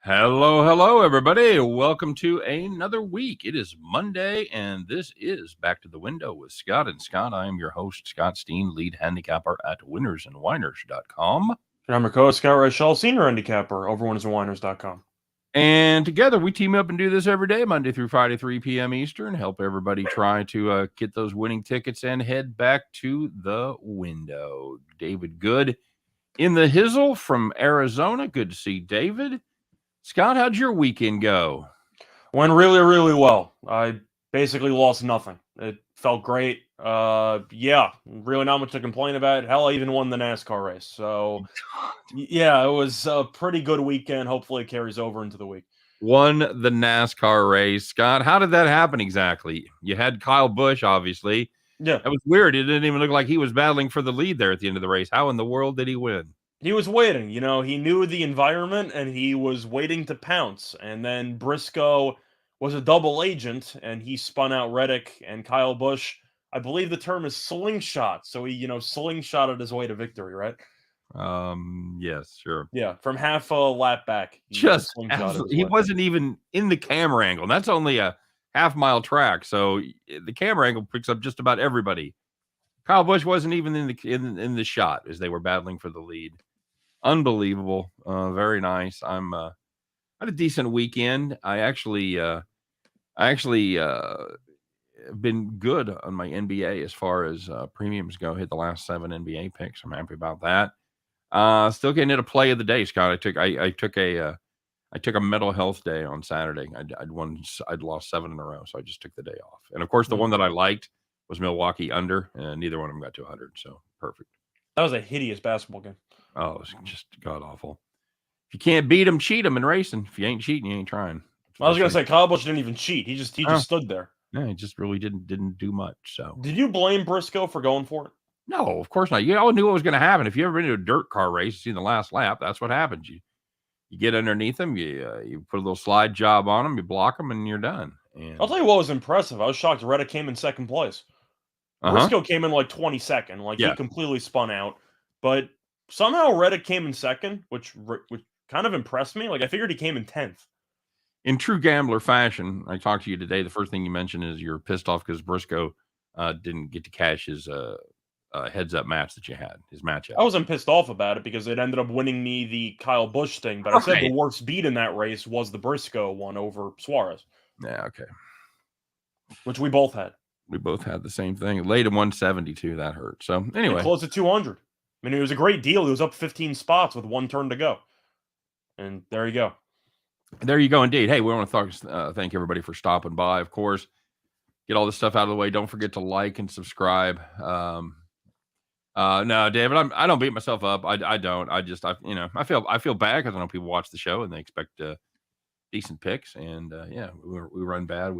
Hello, everybody. Welcome to another week. It is Monday, and this is Back to the Window with Scott and Scott. I am your host, Scott Steen, lead handicapper at winnersandwhiners.com. And I'm your co-host, Scott Reichel, senior handicapper over winnersandwhiners.com. And together we team up and do this every day, Monday through Friday, 3 p.m. Eastern, help everybody try to get those winning tickets and head back to the window. David Good in the hizzle from Arizona. Good to see David. Scott, how'd your weekend go? Went really, really well. I basically lost nothing. It felt great. Really not much to complain about. Hell, I even won the NASCAR race. So, yeah, it was a pretty good weekend. Hopefully it carries over into the week. Won the NASCAR race. Scott, how did that happen exactly? You had Kyle Busch, obviously. Yeah. That was weird. It didn't even look like he was battling for the lead there at the end of the race. How in the world did he win? He was waiting. He knew the environment, and he was waiting to pounce. And then Briscoe was a double agent, and he spun out Reddick and Kyle Busch. I believe the term is slingshot. So he, slingshotted his way to victory, right? Yes, sure. Yeah, from half a lap back. He wasn't even in the camera angle. And that's only a half-mile track, so the camera angle picks up just about everybody. Kyle Busch wasn't even in the shot as they were battling for the lead. Unbelievable. Very nice. I had a decent weekend. I actually been good on my NBA as far as premiums go. Hit the last 7 NBA picks. I'm happy about that. Still getting into play of the day, Scott. I took a mental health day on Saturday. I'd lost 7 in a row, so I just took the day off. And of course, the one that I liked was Milwaukee under, and neither one of them got to 100. So perfect. That was a hideous basketball game. Oh, it was just god awful. If you can't beat them, cheat them in racing. If you ain't cheating, you ain't trying. I was gonna say Kyle Busch didn't even cheat. He just stood there. Yeah, he just really didn't do much. So did you blame Briscoe for going for it? No, of course not. You all knew what was going to happen. If you ever been to a dirt car race, see the last lap, that's what happens. You get underneath them, you put a little slide job on them, you block them, and you're done. And I'll tell you what was impressive. I was shocked Reddick came in second place. Briscoe came in like 22nd. He completely spun out. But somehow Reddick came in second, which kind of impressed me. I figured he came in 10th. In true gambler fashion, I talked to you today. The first thing you mentioned is you're pissed off because Briscoe didn't get to cash his heads-up match that you had, his matchup. I wasn't pissed off about it because it ended up winning me the Kyle Busch thing. But I said the worst beat in that race was the Briscoe one over Suarez. Yeah, okay. Which we both had. We both had the same thing. It laid at 172. That hurt. So anyway, close to 200. I mean, it was a great deal. He was up 15 spots with 1 turn to go, and there you go. There you go, indeed. Hey, we want to thank everybody for stopping by. Of course, get all this stuff out of the way. Don't forget to like and subscribe. No, David, I don't beat myself up. I don't. I feel bad because I know people watch the show and they expect decent picks, and we run bad.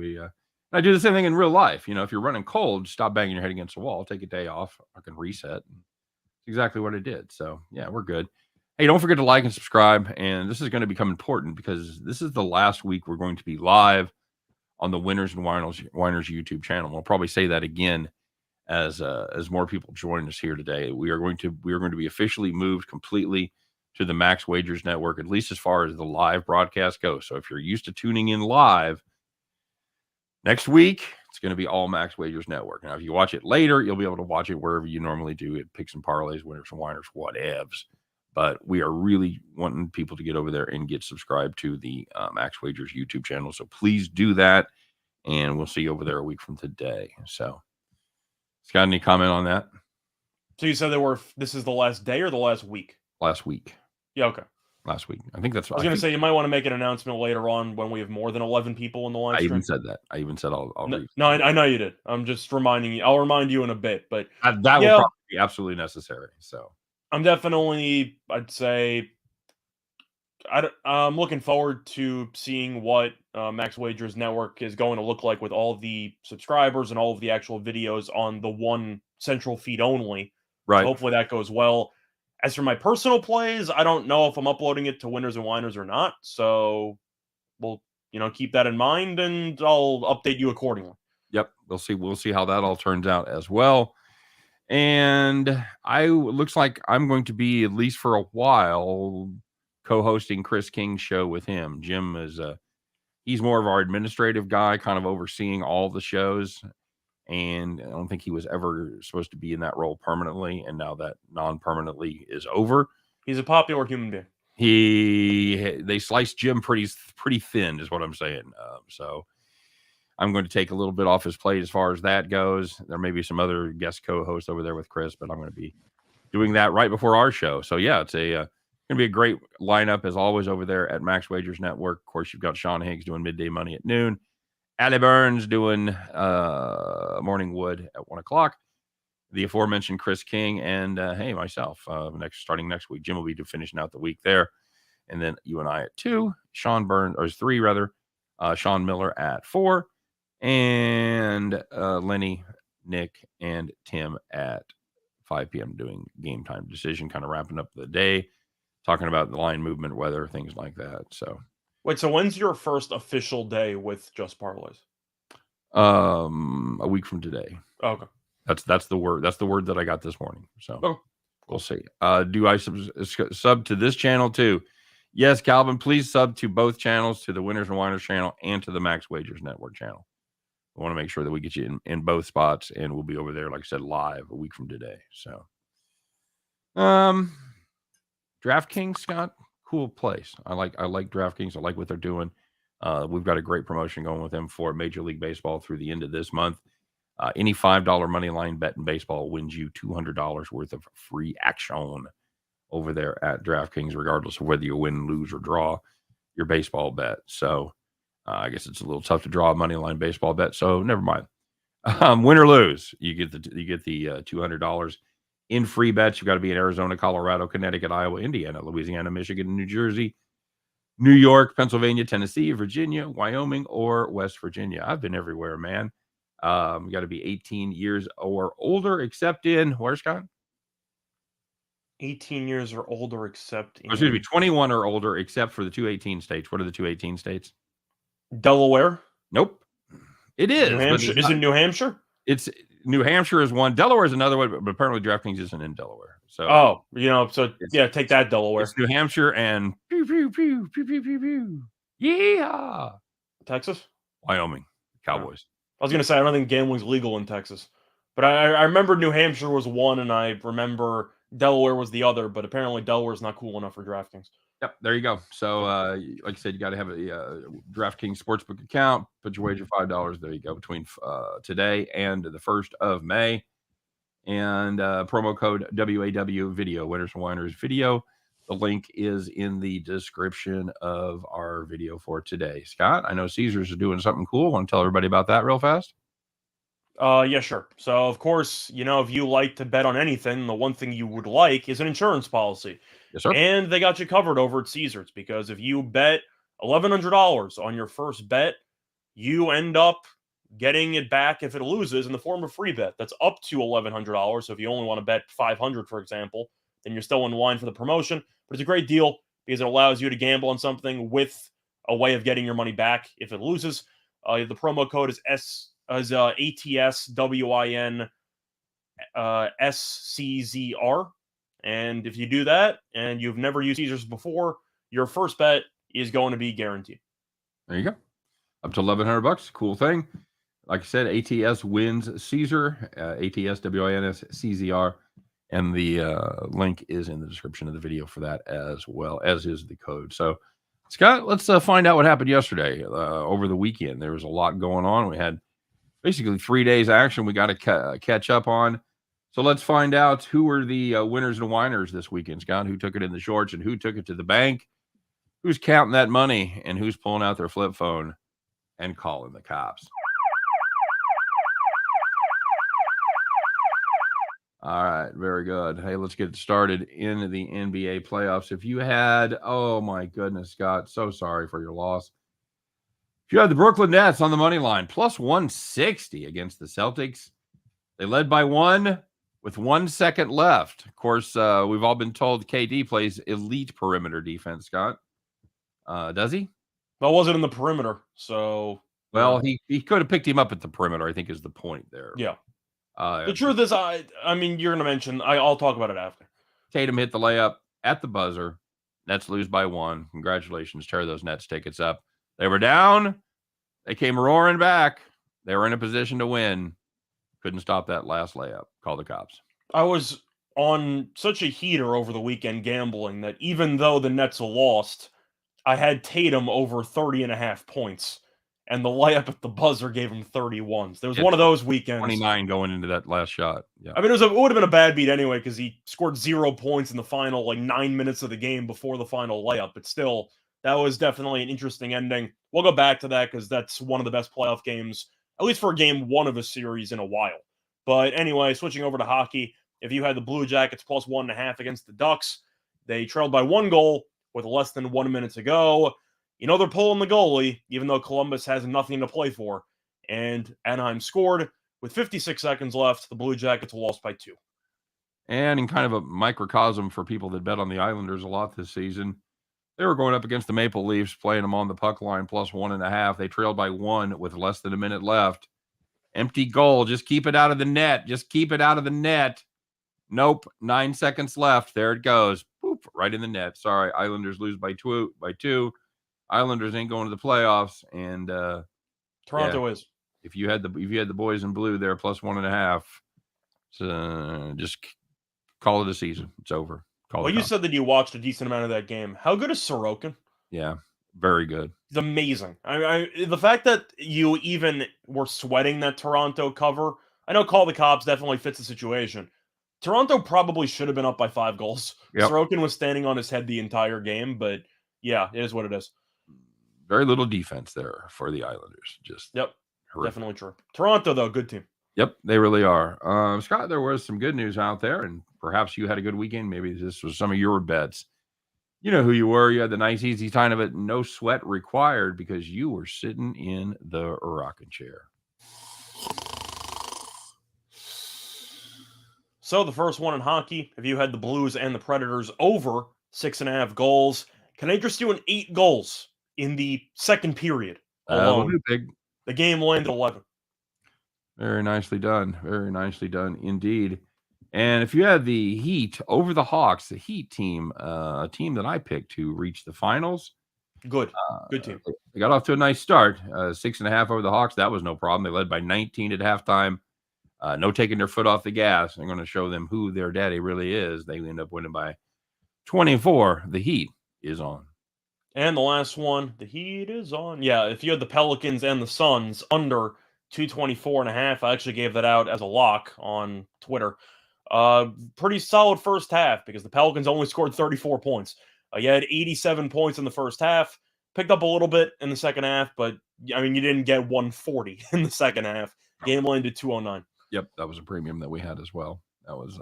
I do the same thing in real life. If you're running cold, stop banging your head against the wall, take a day off, I can reset. It's exactly what I did. So yeah, we're good. Hey, don't forget to like and subscribe. And this is going to become important because this is the last week we're going to be live on the Winners and Whiners YouTube channel. We'll probably say that again as more people join us here today. We are going to be officially moved completely to the Max Wagers Network, at least as far as the live broadcast goes. So if you're used to tuning in live, next week it's going to be all Max Wagers Network. Now, if you watch it later, you'll be able to watch it wherever you normally do it, picks and parlays, winners and whiners, whatevs. But we are really wanting people to get over there and get subscribed to the Max Wagers YouTube channel. So please do that, and we'll see you over there a week from today. So, Scott, any comment on that? So you said this is the last day or the last week? Last week. Yeah, okay. Last week. I think that's right. I was going to say you might want to make an announcement later on when we have more than 11 people in the live stream. I even said that. I even said I'll read. No, I know you did. I'm just reminding you. I'll remind you in a bit, but that will probably be absolutely necessary. So I'm definitely, I'd say, I'm looking forward to seeing what Max Wagers Network is going to look like with all the subscribers and all of the actual videos on the one central feed only. Right. So hopefully that goes well. As for my personal plays, I don't know if I'm uploading it to Winners and Whiners or not. So we'll, keep that in mind, and I'll update you accordingly. Yep. We'll see how that all turns out as well. And looks like I'm going to be, at least for a while, co-hosting Chris King's show with him. Jim is he's more of our administrative guy, kind of overseeing all the shows. And I don't think he was ever supposed to be in that role permanently. And now that non-permanently is over, he's a popular human being. They sliced Jim pretty thin, is what I'm saying. So I'm going to take a little bit off his plate as far as that goes. There may be some other guest co-hosts over there with Chris, but I'm going to be doing that right before our show. So yeah, it's going to be a great lineup as always over there at Max Wagers Network. Of course, you've got Sean Higgs doing Midday Money at noon. Allie Burns doing Morning Wood at 1 o'clock. The aforementioned Chris King and myself starting next week. Jim will be finishing out the week there, and then you and I at 2. Sean Burns or 3 rather. Sean Miller at 4, and Lenny, Nick, and Tim at 5 p.m. doing Game Time Decision, kind of wrapping up the day, talking about the line movement, weather, things like that. So. Wait, so when's your first official day with Just Parlays? A week from today. Oh, okay. That's the word. That's the word that I got this morning. So okay. We'll see. Do I sub to this channel too? Yes, Calvin, please sub to both channels, to the Winners and Winers channel and to the Max Wagers Network channel. I want to make sure that we get you in both spots, and we'll be over there, like I said, live a week from today. So, DraftKings, Scott, cool place. I like DraftKings. I like what they're doing. We've got a great promotion going with them for Major League Baseball through the end of this month. Any $5 money line bet in baseball wins you $200 worth of free action over there at DraftKings, regardless of whether you win, lose, or draw your baseball bet. So I guess it's a little tough to draw a money line baseball bet, so never mind. Win or lose, you get the $200 in free bets. You've got to be in Arizona, Colorado, Connecticut, Iowa, Indiana, Louisiana, Michigan, New Jersey, New York, Pennsylvania, Tennessee, Virginia, Wyoming, or West Virginia. I've been everywhere, man. You got to be 18 years or older, except in where, Scott? 18 years or older, except in... Excuse me, 21 or older, except for the 218 states. What are the 218 states? Delaware? Nope. It is. New Hampshire? Is it New Hampshire? It's New Hampshire is one. Delaware is another one, but apparently DraftKings isn't in Delaware. So take that, Delaware. It's New Hampshire and pew, pew, pew, pew, pew, pew, pew. Yeah. Texas? Wyoming. Cowboys. I was going to say, I don't think gambling's legal in Texas. But I remember New Hampshire was one, and I remember Delaware was the other, but apparently Delaware's not cool enough for DraftKings. Yep, there you go. So, like I said, you got to have a DraftKings Sportsbook account. Put your wager $5. There you go, between today and the 1st of May. And promo code WAW video, Winners and Winers video. The link is in the description of our video for today. Scott, I know Caesars is doing something cool. Want to tell everybody about that real fast? Yeah, sure. So, of course, if you like to bet on anything, the one thing you would like is an insurance policy. Yes, sir. And they got you covered over at Caesars, because if you bet $1,100 on your first bet, you end up getting it back if it loses in the form of free bet. That's up to $1,100. So if you only want to bet $500, for example, then you're still in line for the promotion. But it's a great deal because it allows you to gamble on something with a way of getting your money back if it loses. The promo code is ATSWIN SCZR. And if you do that and you've never used Caesars before, your first bet is going to be guaranteed. There you go. Up to $1,100. Cool thing. Like I said, ATS wins Caesar, ATSWINSCZR. And the link is in the description of the video for that, as well as is the code. So, Scott, let's find out what happened yesterday. Over the weekend, there was a lot going on. We had basically 3 days action we got to catch up on. So let's find out who were the winners and whiners this weekend, Scott. Who took it in the shorts and who took it to the bank? Who's counting that money and who's pulling out their flip phone and calling the cops? All right, very good. Hey, let's get started in the NBA playoffs. If you had, oh my goodness, Scott, so sorry for your loss. If you had the Brooklyn Nets on the money line, plus 160 against the Celtics, they led by 1 with 1 second left. Of course, we've all been told KD plays elite perimeter defense, Scott. Does he? That wasn't in the perimeter, so... Well, he could have picked him up at the perimeter, I think is the point there. Yeah. The truth is, I mean, you're going to mention, I'll talk about it after. Tatum hit the layup at the buzzer. Nets lose by 1. Congratulations. Tear those Nets tickets up. They were down. They came roaring back. They were in a position to win. Couldn't stop that last layup. Call the cops. I was on such a heater over the weekend gambling that even though the Nets lost, I had Tatum over 30.5 points. And the layup at the buzzer gave him 31. There was one of those weekends. 29 going into that last shot. Yeah. I mean, it would have been a bad beat anyway because he scored 0 points in the final 9 minutes of the game before the final layup. But still, that was definitely an interesting ending. We'll go back to that because that's one of the best playoff games, at least for game 1 of a series in a while. But anyway, switching over to hockey, if you had the Blue Jackets plus 1.5 against the Ducks, they trailed by 1 goal with less than 1 minute to go. You know they're pulling the goalie, even though Columbus has nothing to play for. And Anaheim scored. With 56 seconds left, the Blue Jackets lost by 2. And in kind of a microcosm for people that bet on the Islanders a lot this season, they were going up against the Maple Leafs, playing them on the puck line plus 1.5. They trailed by 1 with less than a minute left. Empty goal. Just keep it out of the net. Just keep it out of the net. Nope. 9 seconds left. There it goes. Boop, right in the net. Sorry, Islanders lose by 2. Islanders ain't going to the playoffs, and Toronto is. If you had the boys in blue there plus 1.5, so just call it a season. It's over. You said that you watched a decent amount of that game. How good is Sorokin? Yeah, very good. He's amazing. The fact that you even were sweating that Toronto cover, I know call the cops definitely fits the situation. Toronto probably should have been up by 5 goals. Yep. Sorokin was standing on his head the entire game, but yeah, it is what it is. Very little defense there for the Islanders. Yep, horrific. Definitely true. Toronto, though, good team. Yep, they really are. Scott, there was some good news out there, and perhaps you had a good weekend. Maybe this was some of your bets. You know who you were. You had the nice, easy time of it. No sweat required because you were sitting in the rocking chair. So the first one in hockey, if you had the Blues and the Predators over 6.5 goals, can I interest you in 8 goals in the second period alone? The game landed 11. Very nicely done. Very nicely done indeed. And if you had the Heat over the Hawks, the Heat team, a team that I picked to reach the finals. Good team. They got off to a nice start. 6.5 over the Hawks. That was no problem. They led by 19 at halftime. No taking their foot off the gas. I'm going to show them who their daddy really is. They end up winning by 24. The Heat is on. And the last one, the Heat is on. Yeah, if you had the Pelicans and the Suns under 224.5, I actually gave that out as a lock on Twitter. Pretty solid first half because the Pelicans only scored 34 points. You had 87 points in the first half, picked up a little bit in the second half, but I mean, you didn't get 140 in the second half. Game landed 209. Yep, that was a premium that we had as well. That was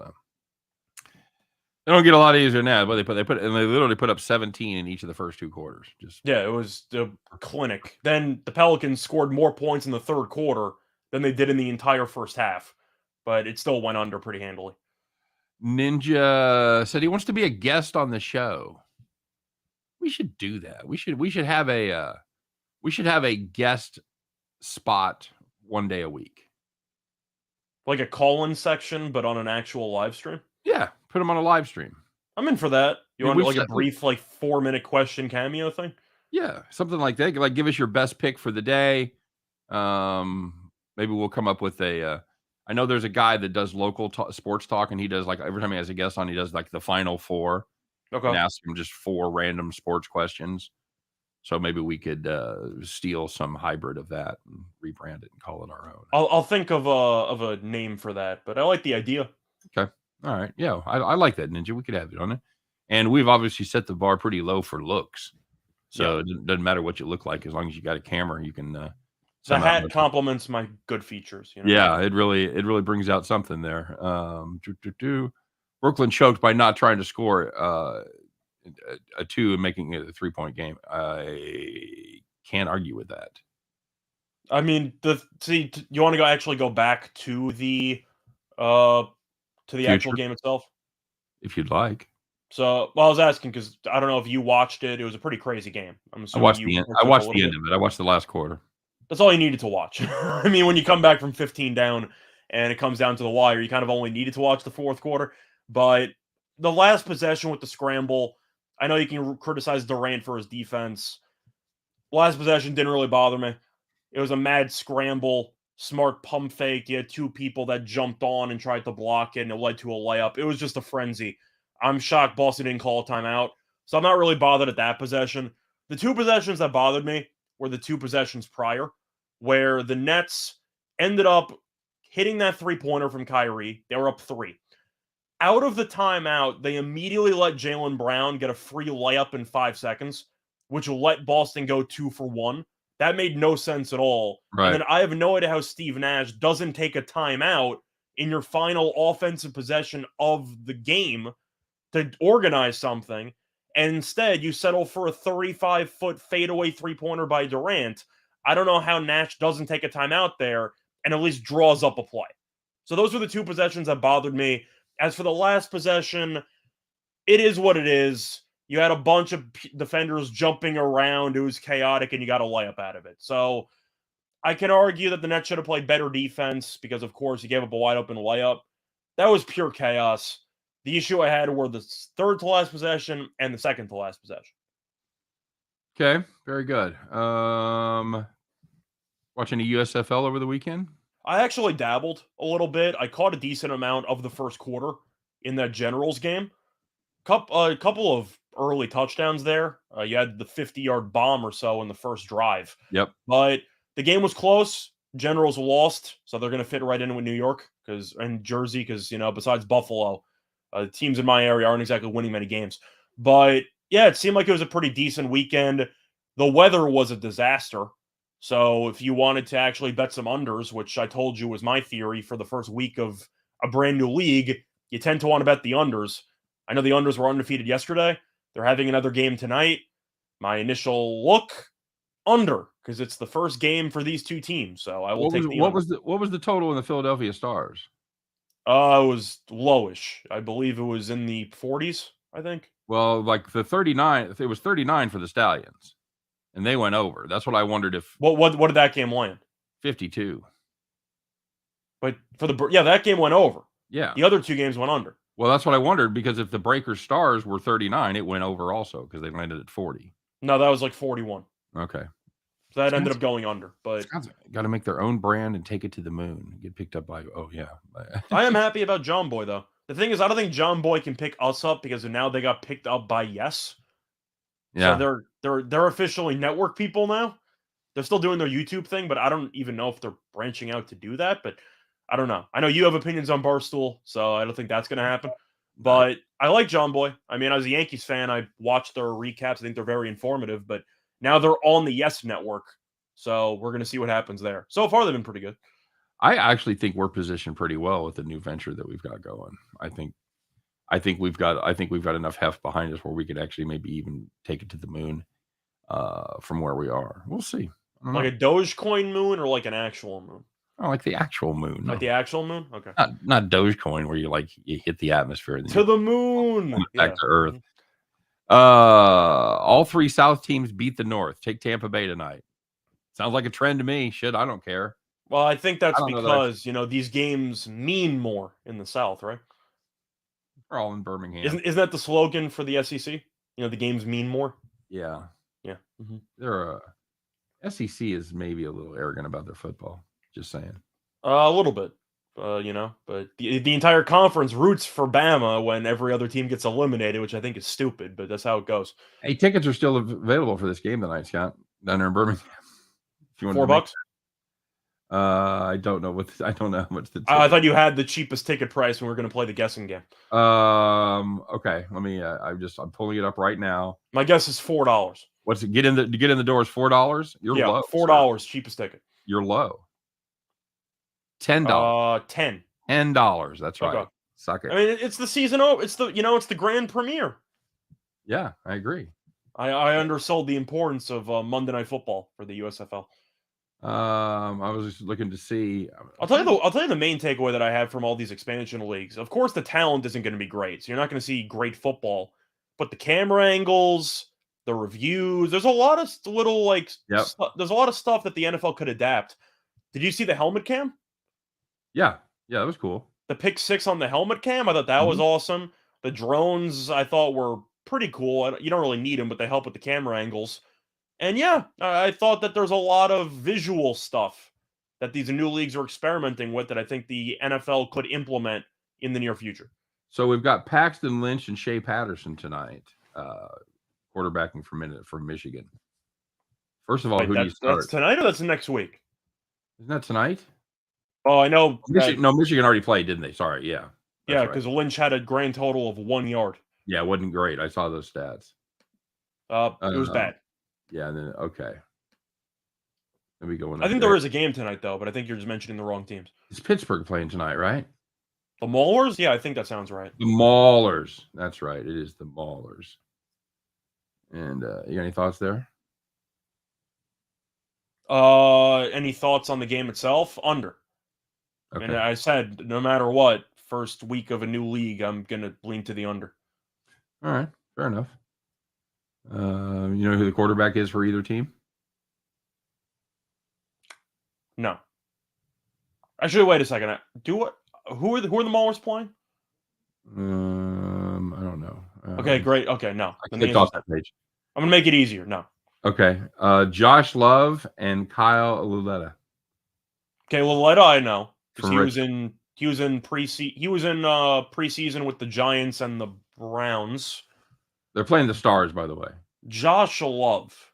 they don't get a lot easier than that, but they literally put up 17 in each of the first 2 quarters. It was a clinic. Then the Pelicans scored more points in the third quarter than they did in the entire first half, but it still went under pretty handily. Ninja said he wants to be a guest on the show. We should do that. We should have a guest spot one day a week. Like a call-in section, but on an actual live stream? Yeah, put them on a live stream. I'm in for that. You want like a brief 4-minute question cameo thing? Yeah, something like that. Like give us your best pick for the day. Maybe we'll come up with a I know there's a guy that does local sports talk, and he does every time he has a guest on, he does the final 4. Okay. And ask him just 4 random sports questions. So maybe we could steal some hybrid of that and rebrand it and call it our own. I'll think of a name for that, but I like the idea. Okay. All right. Yeah, I like that, Ninja. We could have it on it. And we've obviously set the bar pretty low for looks. So It doesn't matter what you look like. As long as you got a camera, you can the hat complements my good features. Yeah, it really brings out something there. Brooklyn choked by not trying to score a 2 and making it a 3-point game. I can't argue with that. I mean, you want to actually go back to the actual game itself, if you'd like. So, I was asking because I don't know if you watched it. It was a pretty crazy game. I watched the end of it. I watched the last quarter. That's all you needed to watch. I mean, when you come back from 15 down and it comes down to the wire, you kind of only needed to watch the fourth quarter. But the last possession with the scramble, I know you can criticize Durant for his defense. Last possession didn't really bother me. It was a mad scramble, smart pump fake. You had two people that jumped on and tried to block it, and it led to a layup. It was just a frenzy. I'm shocked Boston didn't call a timeout. So I'm not really bothered at that possession. The two possessions that bothered me were the two possessions prior, where the Nets ended up hitting that three-pointer from Kyrie. They were up 3. Out of the timeout, they immediately let Jaylen Brown get a free layup in 5 seconds, which will let Boston go 2 for 1. That made no sense at all. Right. And then I have no idea how Steve Nash doesn't take a timeout in your final offensive possession of the game to organize something. And instead, you settle for a 35-foot fadeaway three-pointer by Durant. I don't know how Nash doesn't take a timeout there and at least draws up a play. So those were the two possessions that bothered me. As for the last possession, it is what it is. You had a bunch of defenders jumping around. It was chaotic, and you got a layup out of it. So I can argue that the Nets should have played better defense because, of course, you gave up a wide-open layup. That was pure chaos. The issue I had were the third to last possession and the second to last possession. Okay, very good. Watching the USFL over the weekend? I actually dabbled a little bit. I caught a decent amount of the first quarter in that Generals game. A couple of early touchdowns there. You had the 50-yard bomb or so in the first drive. Yep. But the game was close. Generals lost, so they're going to fit right in with New York and Jersey because, besides Buffalo, teams in my area aren't exactly winning many games. But, yeah, it seemed like it was a pretty decent weekend. The weather was a disaster. So if you wanted to actually bet some unders, which I told you was my theory for the first week of a brand new league, you tend to want to bet the unders. I know the unders were undefeated yesterday. They're having another game tonight. My initial look, under, because it's the first game for these two teams. So I will take the under. What was the total in the Philadelphia Stars? It was lowish. I believe it was in the 40s, I think. Well, like the 39, it was 39 for the Stallions. And they went over. That's what I wondered if. What did that game land? 52. But that game went over. Yeah. The other two games went under. Well, that's what I wondered because if the Breakers Stars were 39, it went over also because they landed at 40. No, that was like 41. Okay. So that ended up going under. But got to make their own brand and take it to the moon. Get picked up by. Oh yeah. I am happy about John Boy though. The thing is, I don't think John Boy can pick us up because now they got picked up by Yes. Yeah. So they're officially network people now. They're still doing their YouTube thing, but I don't even know if they're branching out to do that. But I don't know. I know you have opinions on Barstool, so I don't think that's going to happen. But I like John Boy. I mean, as a Yankees fan, I watched their recaps. I think they're very informative. But now they're on the Yes Network, so we're going to see what happens there. So far, they've been pretty good. I actually think we're positioned pretty well with the new venture that we've got going. I think we've got enough heft behind us where we could actually maybe even take it to the moon from where we are. We'll see. Like a Dogecoin moon or like an actual moon? Oh, like the actual moon. Like the actual moon? Okay. Not Dogecoin where you hit the atmosphere and to the moon. Back to Earth. All three South teams beat the North. Take Tampa Bay tonight. Sounds like a trend to me. Shit, I don't care. Well, I think that's because these games mean more in the South, right? We're all in Birmingham. Isn't that the slogan for the SEC? The games mean more. Yeah. Yeah. Mm-hmm. They're SEC is maybe a little arrogant about their football. Just saying. A little bit. But the entire conference roots for Bama when every other team gets eliminated, which I think is stupid, but that's how it goes. Hey, tickets are still available for this game tonight, Scott. Down there in Birmingham. If you want $4? I don't know how much the I thought you had the cheapest ticket price when we were going to play the guessing game. Okay. Let me I'm pulling it up right now. My guess is $4. What's it? Get in the door is $4? You're low. $4 cheapest ticket. You're low. $10. $10. That's right. Okay. Suck it. I mean, it's the season. It's the grand premiere. Yeah, I agree. I undersold the importance of Monday Night Football for the USFL. I was just looking to see. I'll tell you the main takeaway that I have from all these expansion leagues. Of course, the talent isn't going to be great, so you're not going to see great football. But the camera angles, the reviews, there's a lot of little there's a lot of stuff that the NFL could adapt. Did you see the helmet cam? Yeah, that was cool. The pick 6 on the helmet cam, I thought that was awesome. The drones, I thought were pretty cool. You don't really need them, but they help with the camera angles. And yeah, I thought that there's a lot of visual stuff that these new leagues are experimenting with that I think the NFL could implement in the near future. So we've got Paxton Lynch and Shea Patterson tonight, quarterbacking from Michigan. First of all, Wait, who do you start? That's tonight or that's next week? Isn't that tonight? Oh, I know. Michigan already played, didn't they? Sorry, yeah. Yeah, because Lynch had a grand total of 1 yard. Yeah, it wasn't great. I saw those stats. It was bad. Yeah, and then okay. Let me go. I think there is a game tonight, though, but I think you're just mentioning the wrong teams. Is Pittsburgh playing tonight, right? The Maulers? Yeah, I think that sounds right. The Maulers. That's right. It is the Maulers. And you got any thoughts there? Any thoughts on the game itself? Under. Okay. And I said, no matter what, first week of a new league, I'm going to lean to the under. All right. Fair enough. You know who the quarterback is for either team? No. Actually, wait a second. Who are the Maulers playing? I don't know. Okay, great. Okay, no. I clicked off that page. I'm gonna make it easier. No. Okay. Josh Love and Kyle Lauletta. Okay, Lauletta I know because he was in preseason with the Giants and the Browns. They're playing the Stars, by the way. Josh Love.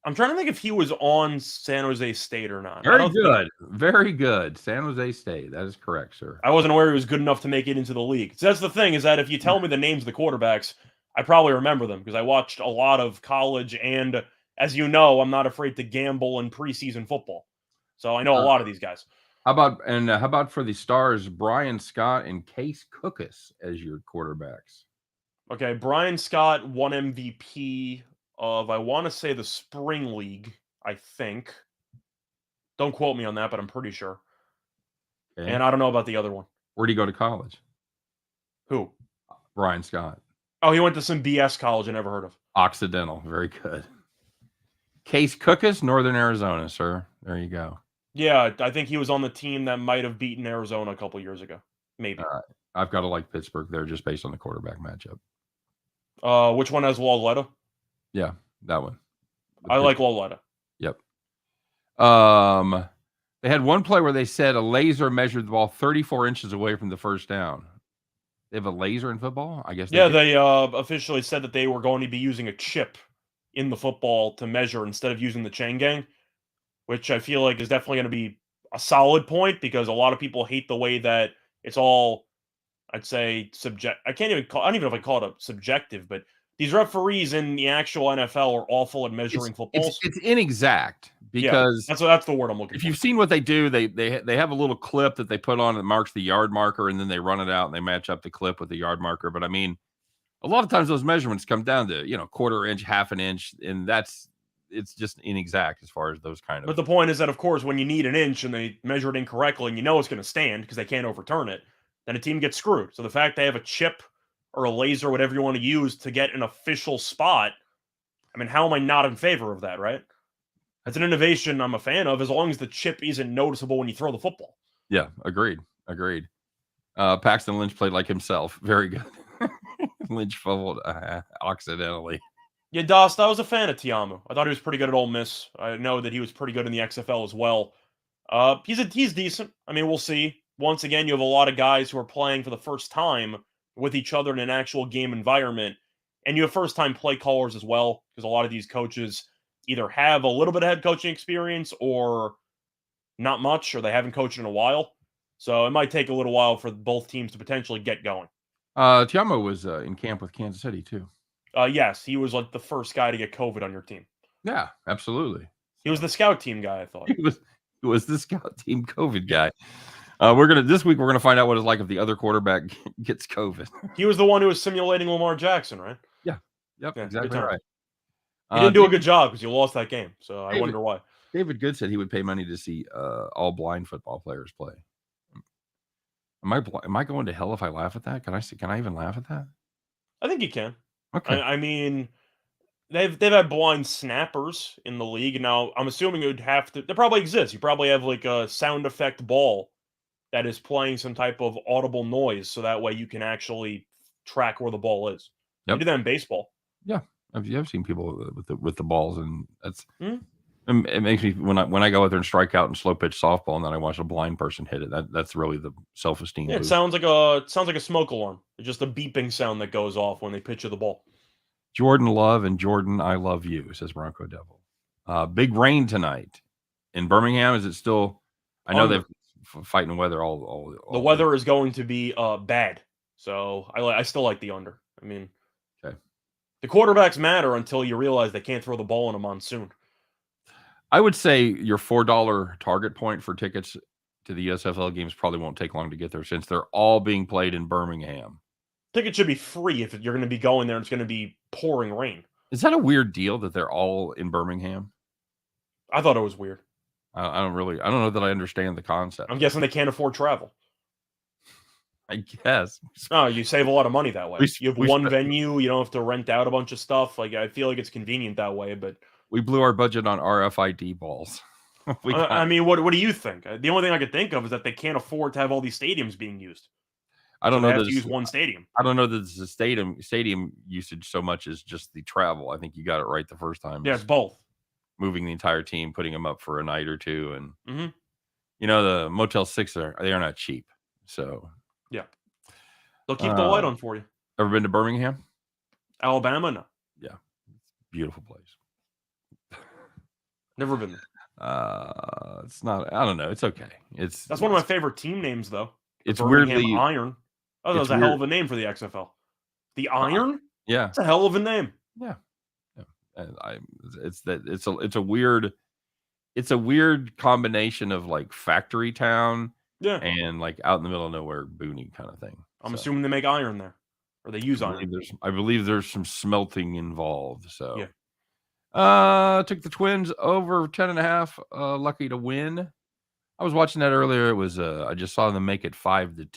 I'm trying to think if he was on San Jose State or not. Very good. Very good. San Jose State. That is correct, sir. I wasn't aware he was good enough to make it into the league. So that's the thing, is that if you tell me the names of the quarterbacks, I probably remember them because I watched a lot of college, and as you know, I'm not afraid to gamble in preseason football. So I know a lot of these guys. How about for the Stars, Brian Scott and Case Cookus as your quarterbacks? Okay, Brian Scott won MVP of, I want to say, the Spring League, I think. Don't quote me on that, but I'm pretty sure. Okay. And I don't know about the other one. Where'd he go to college? Who? Brian Scott. Oh, he went to some BS college I never heard of. Occidental. Very good. Case Cookus, Northern Arizona, sir. There you go. Yeah, I think he was on the team that might have beaten Arizona a couple years ago. Maybe. I've got to like Pittsburgh there just based on the quarterback matchup. Which one has Lauletta? Yeah, that one. I like Lauletta. Yep. They had one play where they said a laser measured the ball 34 inches away from the first down. They have a laser in football? I guess. They officially said that they were going to be using a chip in the football to measure instead of using the chain gang, which I feel like is definitely going to be a solid point because a lot of people hate the way that it's all, I'd say, I don't even know if I call it a subjective, but these referees in the actual NFL are awful at measuring footballs. It's inexact because that's the word I'm looking for. If you've seen what they do, they have a little clip that they put on that marks the yard marker, and then they run it out and they match up the clip with the yard marker. But I mean, a lot of times those measurements come down to quarter inch, half an inch, and it's just inexact as far as those kind of. But the point is that, of course, when you need an inch and they measure it incorrectly, and it's going to stand because they can't overturn it, then a team gets screwed. So the fact they have a chip or a laser, whatever you want to use, to get an official spot, I mean, how am I not in favor of that, right? That's an innovation I'm a fan of, as long as the chip isn't noticeable when you throw the football. Yeah, agreed. Paxton Lynch played like himself. Very good. Lynch fumbled accidentally. Yeah, Dost, I was a fan of Tiamu. I thought he was pretty good at Ole Miss. I know that he was pretty good in the XFL as well. He's decent. I mean, we'll see. Once again, you have a lot of guys who are playing for the first time with each other in an actual game environment. And you have first-time play callers as well, because a lot of these coaches either have a little bit of head coaching experience or not much, or they haven't coached in a while. So it might take a little while for both teams to potentially get going. Tiamo was in camp with Kansas City, too. Yes, he was like the first guy to get COVID on your team. Yeah, absolutely. He was the scout team guy, I thought. He was the scout team COVID guy. This week we're gonna find out what it's like if the other quarterback gets COVID. He was the one who was simulating Lamar Jackson, right? Yeah. Yep. Exactly right. He didn't do a good job because you lost that game. So I wonder why. David Good said he would pay money to see all blind football players play. Am I going to hell if I laugh at that? Can I even laugh at that? I think you can. Okay. I mean, they've had blind snappers in the league. Now I'm assuming it would have to. There probably exists. You probably have like a sound effect ball that is playing some type of audible noise, so that way you can actually track where the ball is. Yep. You do that in baseball. Yeah, I've seen people with the balls, and that's Hmm? it makes me when I go out there and strike out and slow pitch softball, and then I watch a blind person hit it. That's really the self-esteem Yeah, it boost. sounds like a smoke alarm. It's just a beeping sound that goes off when they pitch you the ball. Jordan Love and Jordan, I love you, says Bronco Devil. Big rain tonight in Birmingham. Is it still? I know Under. they've fighting weather all The weather is going to be bad, so I still like the under. I mean, Okay. the quarterbacks matter until you realize they can't throw the ball in a monsoon. I would say your $4 target point for tickets to the USFL games probably won't take long to get there, since they're all being played in Birmingham. Tickets should be free if you're going to be going there and it's going to be pouring rain. Is that a weird deal that they're all in Birmingham? I thought it was weird. I don't know that I understand the concept. I'm guessing they can't afford travel. I guess. No, you save a lot of money that way. You have we one spent- venue, you don't have to rent out a bunch of stuff. Like, I feel like it's convenient that way, but We blew our budget on RFID balls. I mean, what do you think? The only thing I could think of is that they can't afford to have all these stadiums being used. I don't So they know have that to use one stadium. I don't know that it's the stadium usage so much as just the travel. I think you got it right the first time. Yeah, it's both. Moving the entire team, putting them up for a night or two, and Mm-hmm. the Motel 6 they are not cheap. So Yeah. They'll keep the light on for you. ever been to Birmingham? Alabama? No. Yeah, beautiful place. Never been there. It's not. I don't know. It's okay. That's one of my favorite team names, though. It's Birmingham weirdly Iron. Oh, that was a hell of a name for the XFL. The Iron? Yeah. It's a hell of a name. Yeah. And it's a weird combination of like factory town, Yeah. and like out in the middle of nowhere boony kind of thing. I'm assuming they make iron there, or they use iron. I believe there's some smelting involved. So yeah. Took the Twins over 10.5. Lucky to win. I was watching that earlier. It was I just saw them make it 5-2.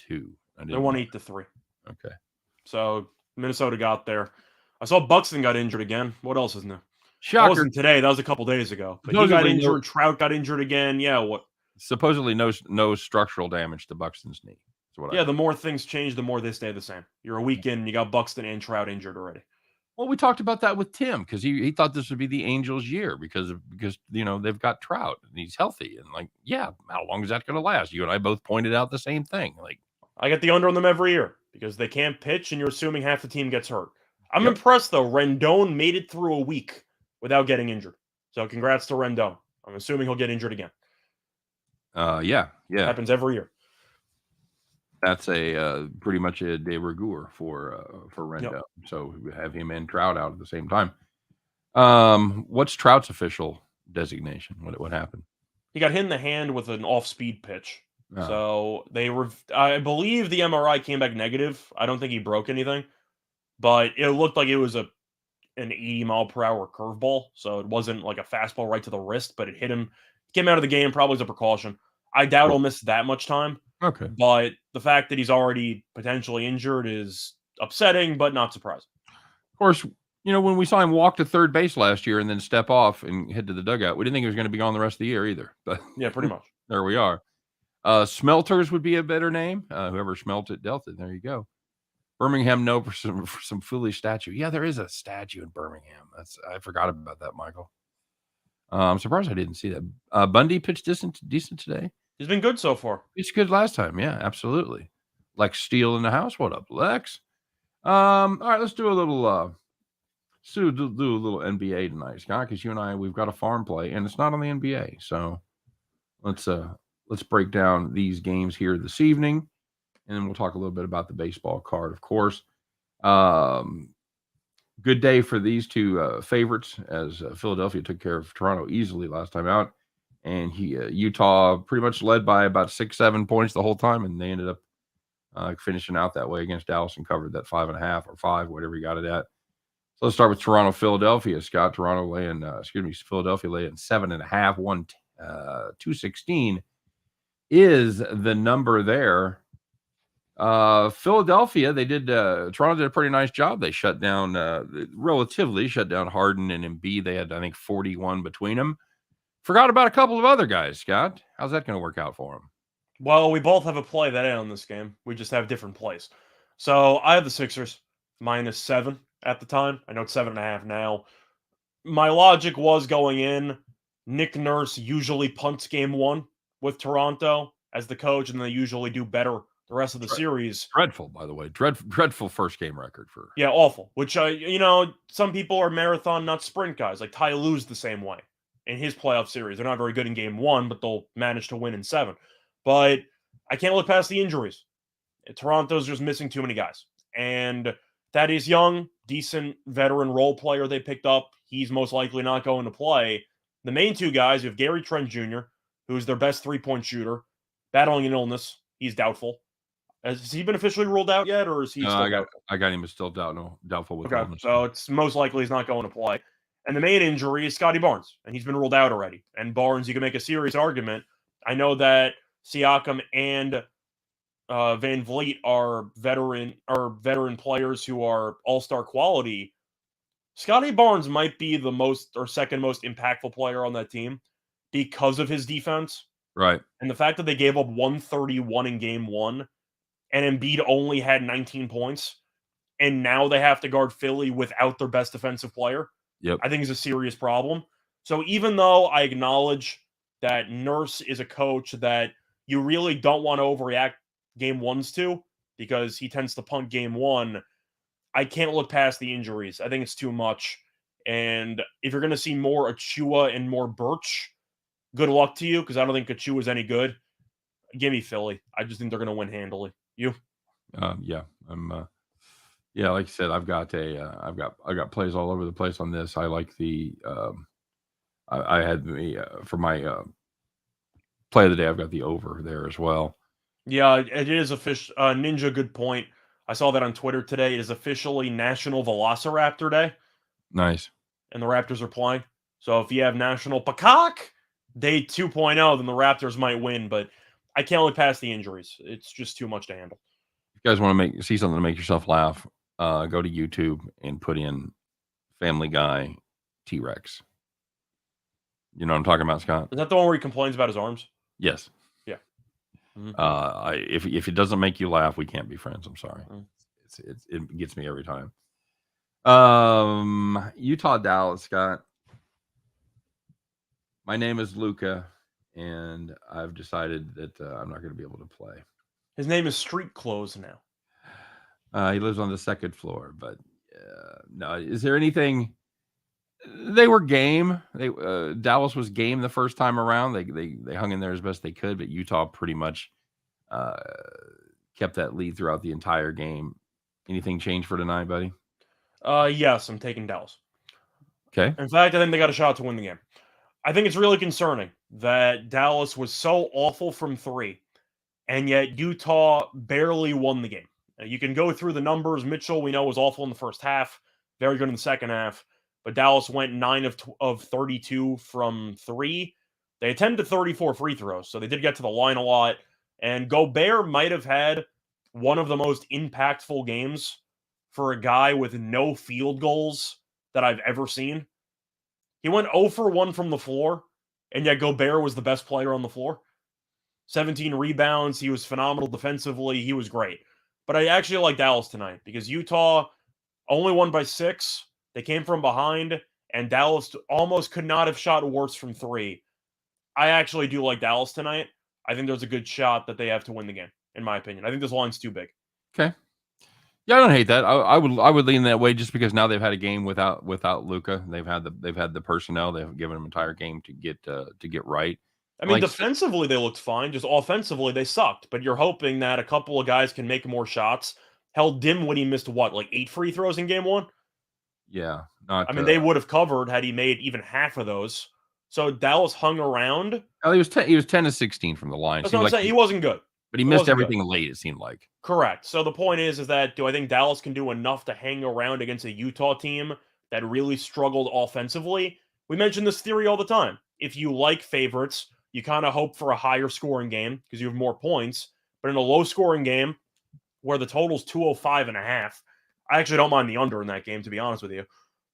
They won 8-3. Okay. So Minnesota got there. I saw Buxton got injured again. What else is new? Shocker. That wasn't today. That was a couple days ago. But he got injured. Trout got injured again. Yeah. What? Supposedly no structural damage to Buxton's knee. The more things change, the more they stay the same. You're a week in, you got Buxton and Trout injured already. Well, we talked about that with Tim, because he thought this would be the Angels' year because they've got Trout and he's healthy, and how long is that going to last? You and I both pointed out the same thing. Like, I get the under on them every year because they can't pitch, and you're assuming half the team gets hurt. I'm impressed though. Rendon made it through a week without getting injured, so congrats to Rendon. I'm assuming he'll get injured again. Yeah, happens every year. That's a pretty much a de rigueur for Rendon. Yep. So we have him and Trout out at the same time. What's Trout's official designation? What happened? He got hit in the hand with an off-speed pitch. So I believe the MRI came back negative. I don't think he broke anything, but it looked like it was an 80-mile-per-hour curveball. So it wasn't like a fastball right to the wrist, but it hit him. Came out of the game probably as a precaution. I doubt he'll miss that much time. Okay. But the fact that he's already potentially injured is upsetting, but not surprising. Of course, when we saw him walk to third base last year and then step off and head to the dugout, we didn't think he was going to be gone the rest of the year either. But yeah, pretty much. There we are. Smelters would be a better name. Whoever smelt it dealt it. There you go. Birmingham, no, for some foolish statue. Yeah, there is a statue in Birmingham. I forgot about that, Michael. I'm surprised I didn't see that. Bundy pitched decent today. He's been good so far. He's good last time. Yeah, absolutely. Lex Steele in the house. What up, Lex? All right, let's do a little do a little NBA tonight, Scott, because you and I, we've got a farm play, and it's not on the NBA. So let's break down these games here this evening, and then we'll talk a little bit about the baseball card, of course. Good day for these two favorites, as Philadelphia took care of Toronto easily last time out. And Utah pretty much led by about 6-7 points the whole time, and they ended up finishing out that way against Dallas and covered that 5.5 or 5, whatever you got it at. So let's start with Toronto, Philadelphia. Scott, Philadelphia laying 7.5, 216 is the number there. Philadelphia, Toronto did a pretty nice job. They relatively shut down Harden and Embiid. They had, I think, 41 between them. Forgot about a couple of other guys, Scott. How's that going to work out for them? Well, we both have a play that in on this game. We just have different plays. So I have the Sixers -7 at the time. I know it's 7.5 now. My logic was going in, Nick Nurse usually punts game one with Toronto as the coach, and they usually do better the rest of the series. Dreadful, by the way. Dreadful first game record for. Yeah, awful. Which, some people are marathon, not sprint guys. Like Ty Lue's the same way in his playoff series. They're not very good in game one, but they'll manage to win in 7. But I can't look past the injuries. Toronto's just missing too many guys. And Thaddeus Young, decent veteran role player they picked up. He's most likely not going to play. The main two guys, you have Gary Trent Jr., who's their best three-point shooter, battling an illness. He's doubtful. Has he been officially ruled out yet, or is he still doubtful? I got him as still doubtful with illness. So it's most likely he's not going to play. And the main injury is Scotty Barnes, and he's been ruled out already. And Barnes, you can make a serious argument. I know that Siakam and Van Vliet are veteran players who are all-star quality. Scotty Barnes might be the most or second most impactful player on that team because of his defense. Right. And the fact that they gave up 131 in game one and Embiid only had 19 points, and now they have to guard Philly without their best defensive player, Yep. I think is a serious problem. So even though I acknowledge that Nurse is a coach that you really don't want to overreact game ones to because he tends to punt game one, I can't look past the injuries. I think it's too much. And if you're going to see more Achua and more Birch, good luck to you because I don't think Achua is any good. Give me Philly. I just think they're going to win handily. You? Yeah, I'm. Yeah, like you said, I've got plays all over the place on this. I like the. I had the for my play of the day. I've got the over there as well. Yeah, it is official. Ninja, good point. I saw that on Twitter today. It is officially National Velociraptor Day. Nice. And the Raptors are playing. So if you have National Peacock Day 2.0, then the Raptors might win. But I can't look past the injuries. It's just too much to handle. If you guys want to see something to make yourself laugh, go to YouTube and put in Family Guy T-Rex. You know what I'm talking about, Scott? Is that the one where he complains about his arms? Yes. Yeah. Mm-hmm. If it doesn't make you laugh, we can't be friends. I'm sorry. It gets me every time. Utah, Dallas, Scott. My name is Luca, and I've decided that I'm not going to be able to play. His name is Street Clothes now. He lives on the second floor, but no. Is there anything? They were game. Dallas was game the first time around. They hung in there as best they could, but Utah pretty much kept that lead throughout the entire game. Anything change for tonight, buddy? Yes, I'm taking Dallas. Okay. In fact, I think they got a shot to win the game. I think it's really concerning that Dallas was so awful from 3, and yet Utah barely won the game. You can go through the numbers. Mitchell, we know, was awful in the first half, very good in the second half. But Dallas went 9 of 32 from 3. They attempted 34 free throws, so they did get to the line a lot. And Gobert might have had one of the most impactful games for a guy with no field goals that I've ever seen. He went 0 for 1 from the floor, and yet Gobert was the best player on the floor. 17 rebounds. He was phenomenal defensively. He was great. But I actually like Dallas tonight because Utah only won by 6. They came from behind, and Dallas almost could not have shot worse from 3. I actually do like Dallas tonight. I think there's a good shot that they have to win the game, in my opinion. I think this line's too big. Okay. Yeah, I don't hate that. I would lean that way just because now they've had a game without Luka. They've had the personnel. They've given them an entire game to get right. I mean, defensively they looked fine. Just offensively they sucked. But you're hoping that a couple of guys can make more shots. Hell, Dinwiddie missed what, like 8 free throws in game 1? Yeah, they would have covered had he made even half of those. So Dallas hung around. He was 10 to 16 from the line. That's what I'm saying. He wasn't good. But he missed everything late, it seemed like. Correct. So the point is that do I think Dallas can do enough to hang around against a Utah team that really struggled offensively? We mention this theory all the time. If you like favorites, you kind of hope for a higher scoring game because you have more points. But in a low scoring game where the total's 205.5, I actually don't mind the under in that game, to be honest with you.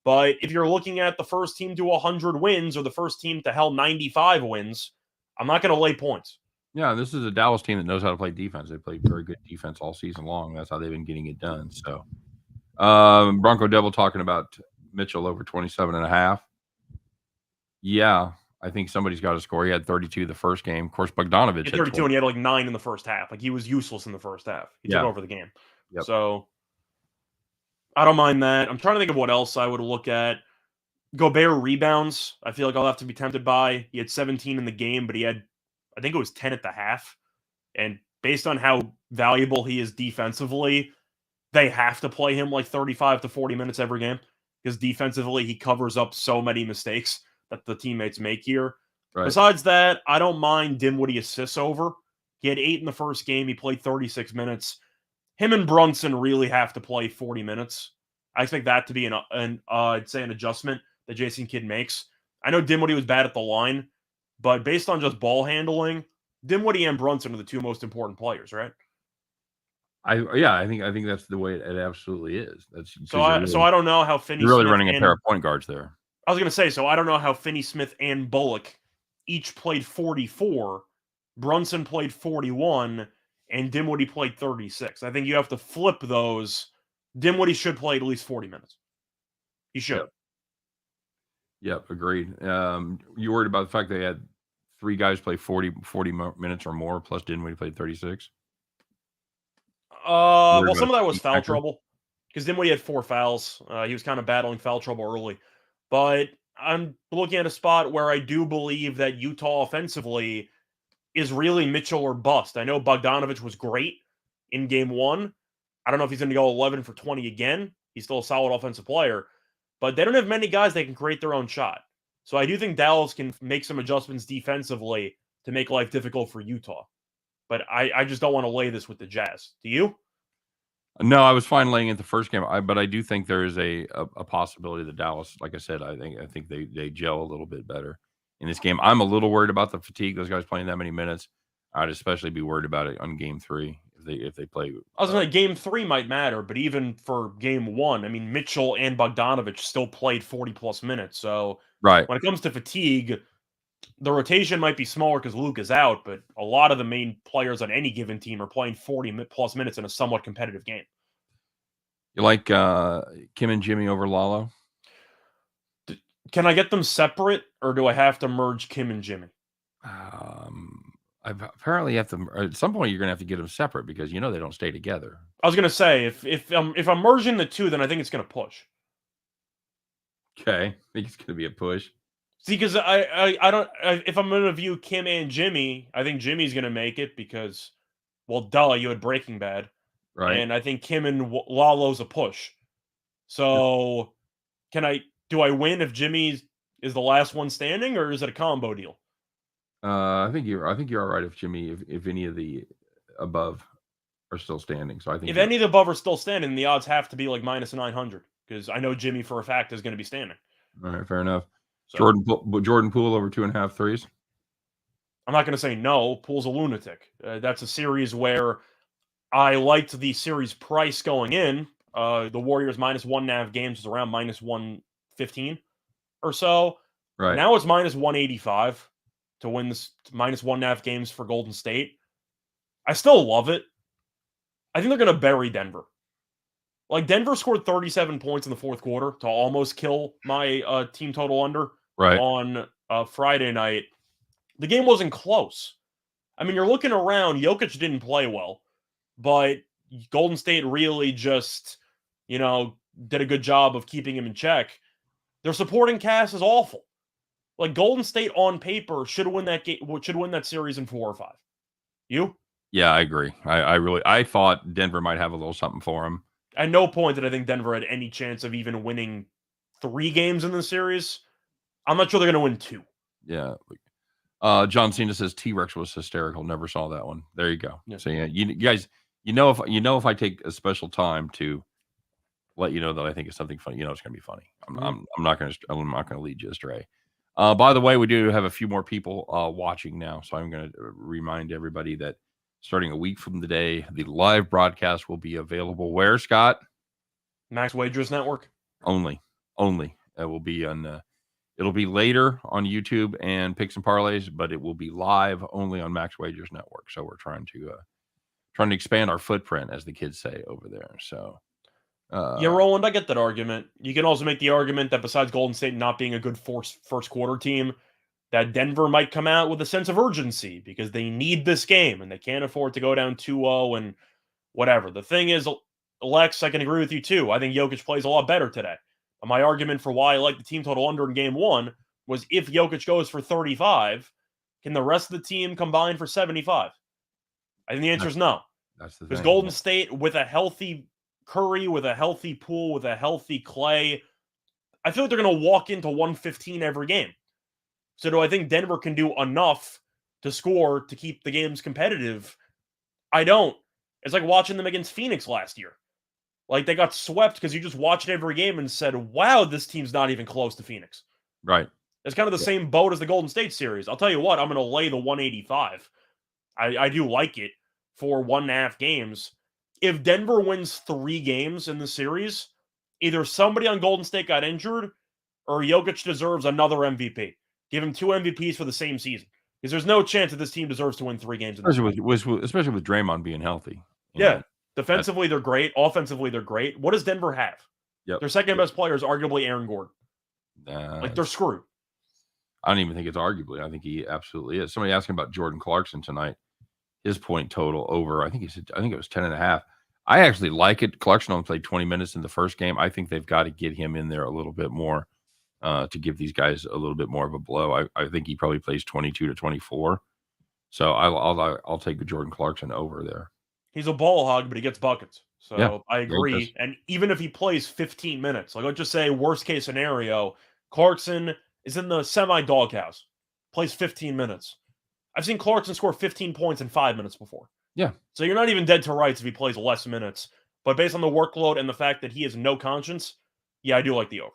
But if you're looking at the first team to 100 wins or the first team to 95 wins, I'm not going to lay points. Yeah, this is a Dallas team that knows how to play defense. They played very good defense all season long. That's how they've been getting it done. So, Bronco Devil talking about Mitchell over 27.5. Yeah, I think somebody's got to score. He had 32 the first game. Of course, Bogdanovich He had had 32 20. and he had like 9 in the first half. Like he was useless in the first half. He took Yeah. over the game. Yep. So I don't mind that. I'm trying to think of what else I would look at. Gobert rebounds. I feel like I'll have to be tempted by. He had 17 in the game, but he had, I think it was 10 at the half. And based on how valuable he is defensively, they have to play him like 35 to 40 minutes every game because defensively he covers up so many mistakes that the teammates make here. Right. Besides that, I don't mind Dinwiddie assists over. He had 8 in the first game. He played 36 minutes. Him and Brunson really have to play 40 minutes. I expect that to be I'd say an adjustment that Jason Kidd makes. I know Dinwiddie was bad at the line, but based on just ball handling, Dinwiddie and Brunson are the two most important players, right? I think that's the way it absolutely is. That's so I don't know how Finney you're really Smith running a pair of point guards there. I was going to say, so I don't know how Finney Smith and Bullock each played 44. Brunson played 41, and Dinwiddie played 36. I think you have to flip those. Dinwiddie should play at least 40 minutes. He should. Yep, agreed. You worried about the fact they had 3 guys play 40 minutes or more, plus Dinwiddie played 36? Well, some of that was foul trouble because Dinwiddie had 4 fouls. He was kind of battling foul trouble early. But I'm looking at a spot where I do believe that Utah offensively is really Mitchell or bust. I know Bogdanovich was great in game 1. I don't know if he's going to go 11 for 20 again. He's still a solid offensive player. But they don't have many guys that can create their own shot. So I do think Dallas can make some adjustments defensively to make life difficult for Utah. But I just don't want to lay this with the Jazz. Do you? No, I was fine laying it the first game, but I do think there is a possibility that Dallas, like I said, I think they gel a little bit better in this game. I'm a little worried about the fatigue. Those guys playing that many minutes. I'd especially be worried about it on game 3 if they play. I was going to say game 3 might matter, but even for game 1, I mean, Mitchell and Bogdanovich still played 40-plus minutes. So right when it comes to fatigue, the rotation might be smaller because Luke is out, but a lot of the main players on any given team are playing 40-plus minutes in a somewhat competitive game. You like Kim and Jimmy over Lalo? Can I get them separate, or do I have to merge Kim and Jimmy? I apparently have to. At some point, you're going to have to get them separate because they don't stay together. I was going to say if I'm merging the two, then I think it's going to push. Okay, I think it's going to be a push. See, because I don't. If I'm going to view Kim and Jimmy, I think Jimmy's going to make it because, well, duh, you had Breaking Bad, right? And I think Kim and Lalo's a push. So, do I win if Jimmy is the last one standing, or is it a combo deal? I think you're all right if Jimmy, if any of the above are still standing. So I think if any of the above are still standing, the odds have to be like minus 900 because I know Jimmy for a fact is going to be standing. All right, fair enough. So, Jordan Poole over 2.5 threes. I'm not going to say no. Poole's a lunatic. That's a series where I liked the series price going in. The Warriors minus 1.5 games is around minus 115 or so. Right now it's minus 185 to win this minus 1.5 games for Golden State. I still love it. I think they're going to bury Denver. Like, Denver scored 37 points in the fourth quarter to almost kill my team total under on Friday night. The game wasn't close. I mean, you're looking around. Jokic didn't play well, but Golden State really just, did a good job of keeping him in check. Their supporting cast is awful. Like, Golden State on paper should win that game. Should win that series in 4 or 5. You? Yeah, I agree. I thought Denver might have a little something for them. At no point did I think Denver had any chance of even winning 3 games in the series. I'm not sure they're going to win 2. Yeah. John Cena says T-Rex was hysterical. Never saw that one. There you go. Yeah. So yeah, you guys, if I take a special time to let you know that I think it's something funny, it's going to be funny. I'm not going to lead you astray. By the way, we do have a few more people watching now, so I'm going to remind everybody that starting a week from today, the live broadcast will be available where, Scott? Max Wagers Network. Only. It will be on It'll be later on YouTube and Picks and Parlays, but it will be live only on Max Wagers Network. So we're trying to expand our footprint, as the kids say over there. So, Yeah, Roland, I get that argument. You can also make the argument that besides Golden State not being a good first quarter team, that Denver might come out with a sense of urgency because they need this game and they can't afford to go down 2-0 and whatever. The thing is, Lex, I can agree with you too. I think Jokic plays a lot better today. My argument for why I like the team total under in game 1 was if Jokic goes for 35, can the rest of the team combine for 75? I think the answer is no. That's the Because thing. Golden State, with a healthy Curry, with a healthy Poole, with a healthy Clay, I feel like they're going to walk into 115 every game. So do I think Denver can do enough to score to keep the games competitive? I don't. It's like watching them against Phoenix last year. Like, they got swept because you just watched every game and said, wow, this team's not even close to Phoenix. Right. It's kind of the same boat as the Golden State series. I'll tell you what, I'm going to lay the 185. I do like it for 1.5 games. If Denver wins 3 games in the series, either somebody on Golden State got injured or Jokic deserves another MVP. Give him 2 MVPs for the same season. Because there's no chance that this team deserves to win 3 games. Especially with Draymond being healthy. Yeah. Defensively, they're great. Offensively, they're great. What does Denver have? Yep. Their second best player is arguably Aaron Gordon. They're screwed. I don't even think it's arguably. I think he absolutely is. Somebody asking about Jordan Clarkson tonight. His point total over, I think it was 10.5. I actually like it. Clarkson only played 20 minutes in the first game. I think they've got to get him in there a little bit more to give these guys a little bit more of a blow. I think he probably plays 22 to 24. So I'll take the Jordan Clarkson over there. He's a ball hog, but he gets buckets. So yeah, I agree. And even if he plays 15 minutes, like let's just say worst case scenario, Clarkson is in the semi doghouse, plays 15 minutes. I've seen Clarkson score 15 points in 5 minutes before. Yeah. So you're not even dead to rights if he plays less minutes. But based on the workload and the fact that he has no conscience, yeah, I do like the over.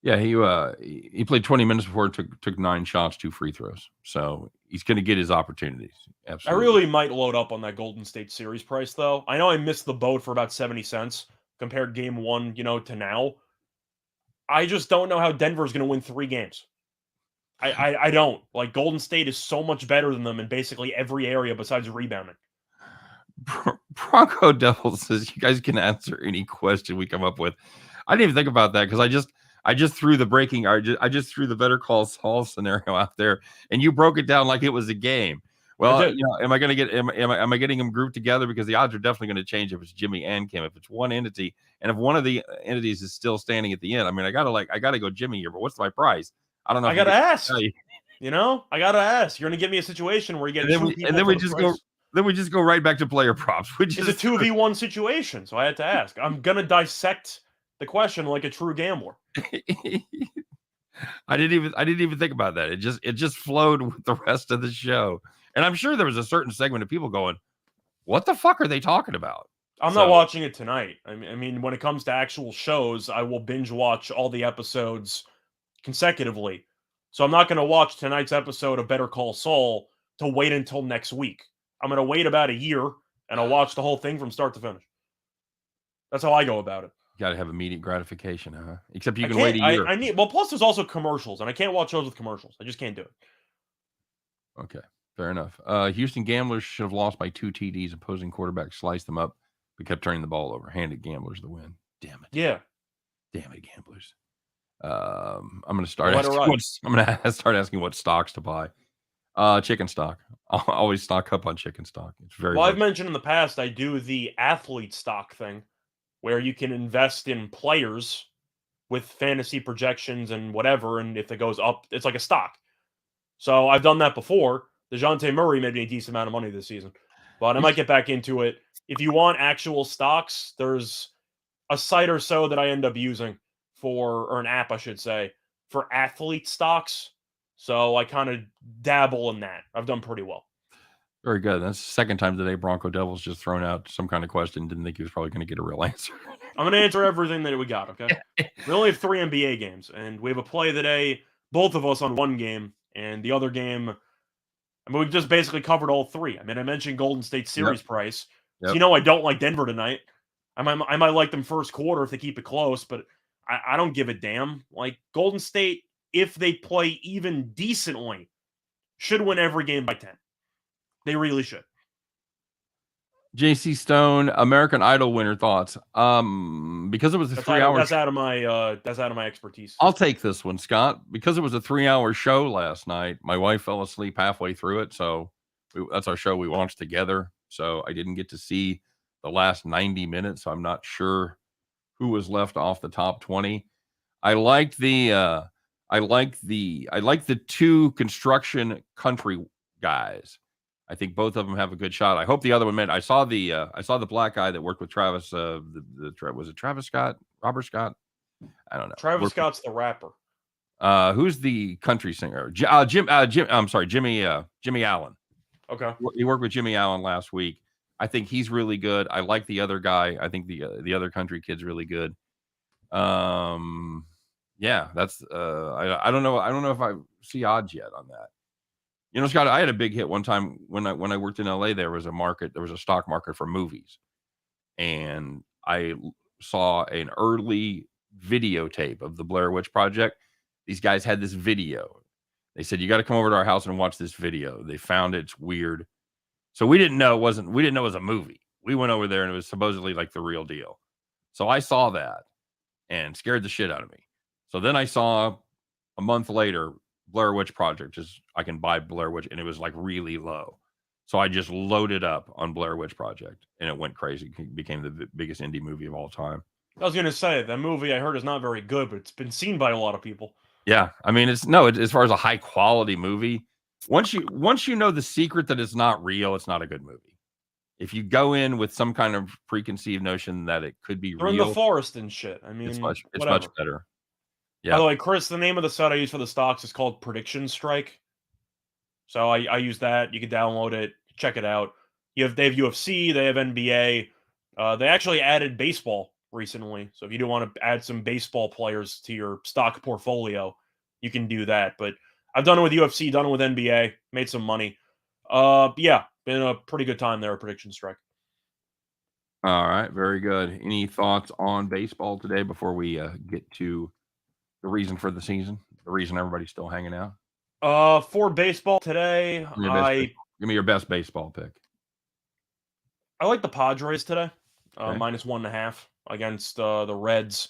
Yeah, he played 20 minutes before, took 9 shots, 2 free throws. So he's going to get his opportunities. Absolutely. I really might load up on that Golden State series price, though. I know I missed the boat for about 70 cents compared game 1, to now. I just don't know how Denver's going to win 3 games. I don't. Like, Golden State is so much better than them in basically every area besides rebounding. Bronco Devil says you guys can answer any question we come up with. I didn't even think about that because I just threw the I just threw the Better Call Saul scenario out there, and you broke it down like it was a game. Well, am I going to get am I getting them grouped together, because the odds are definitely going to change if it's Jimmy and Kim. If it's one entity, and if one of the entities is still standing at the end, I mean, I gotta go Jimmy here. But what's my price? I don't know. I gotta ask. I gotta ask. You're gonna give me a situation where you get then we just go right back to player props. It's a 2v1 situation, so I had to ask. I'm gonna dissect the question like a true gambler. I didn't even think about that. It just flowed with the rest of the show. And I'm sure there was a certain segment of people going, what the fuck are they talking about? I'm not watching it tonight. I mean, when it comes to actual shows, I will binge watch all the episodes consecutively. So I'm not going to watch tonight's episode of Better Call Saul to wait until next week. I'm going to wait about a year, and I'll watch the whole thing from start to finish. That's how I go about it. You got to have immediate gratification, huh? Except you can wait a year. Plus there's also commercials, and I can't watch shows with commercials. I just can't do it. Okay, fair enough. Houston Gamblers should have lost by 2 TDs. Opposing quarterback sliced them up, but kept turning the ball over. Handed Gamblers the win. Damn it. Yeah. Damn it, Gamblers. I'm going to start asking what stocks to buy. Chicken stock. I'll always stock up on chicken stock. It's very I've mentioned in the past I do the athlete stock thing, where you can invest in players with fantasy projections and whatever, and if it goes up, it's like a stock. So I've done that before. DeJounte Murray made me a decent amount of money this season, but I might get back into it. If you want actual stocks, there's a site or so that I end up using or an app, I should say, for athlete stocks. So I kind of dabble in that. I've done pretty well. Very good. That's the second time today Bronco Devil's just thrown out some kind of question. Didn't think he was probably going to get a real answer. I'm going to answer everything that we got, okay? We only have 3 NBA games, and we have a play today, both of us on one game, and the other game, we just basically covered all 3. I mean, I mentioned Golden State series price. Yep. So I don't like Denver tonight. I might like them first quarter if they keep it close, but I don't give a damn. Like, Golden State if they play even decently, should win every game by 10. They really should. JC Stone, American Idol winner thoughts. Because it was a 3-hour. That's out of my expertise. I'll take this one, Scott. Because it was a 3-hour show last night, my wife fell asleep halfway through it, so that's our show we watched together. So I didn't get to see the last 90 minutes. So I'm not sure who was left off the top 20. I liked the two construction country guys. I think both of them have a good shot. I hope the other one made. I saw the black guy that worked with Travis. Was it Travis Scott? Robert Scott? I don't know. Travis Scott's the rapper. Who's the country singer? Jim. I'm sorry, Jimmy Allen. Okay. He worked with Jimmy Allen last week. I think he's really good. I like the other guy. I think the other country kid's really good. Yeah, that's I don't know. I don't know if I see odds yet on that. You know, Scott, I had a big hit one time when I worked in LA. There was a stock market for movies, and I saw an early videotape of the Blair Witch Project. These guys had this video. They said, you got to come over to our house and watch this video. They found it's weird. So we didn't know it was a movie. We went over there and it was supposedly like the real deal. So I saw that and scared the shit out of me. So then I saw a month later, Blair Witch Project, I can buy Blair Witch, and it was like really low. So I just loaded up on Blair Witch Project and it went crazy. It became the biggest indie movie of all time. I was going to say, that movie I heard is not very good, but it's been seen by a lot of people. Yeah. I mean, it's as far as a high quality movie, once you know the secret that it's not real, it's not a good movie. If you go in with some kind of preconceived notion that it could be They're real, in the forest and shit. I mean, it's much better. Yeah. By the way, Chris, the name of the site I use for the stocks is called Prediction Strike. So I use that. You can download it, check it out. They have UFC, they have NBA. They actually added baseball recently. So if you do want to add some baseball players to your stock portfolio, you can do that. But I've done it with UFC, done it with NBA, made some money. Yeah, been a pretty good time there at Prediction Strike. All right, very good. Any thoughts on baseball today before we get to the reason for the season, the reason everybody's still hanging out? For baseball today, give me your best baseball pick. I like the Padres today, Okay. -1.5 against the Reds.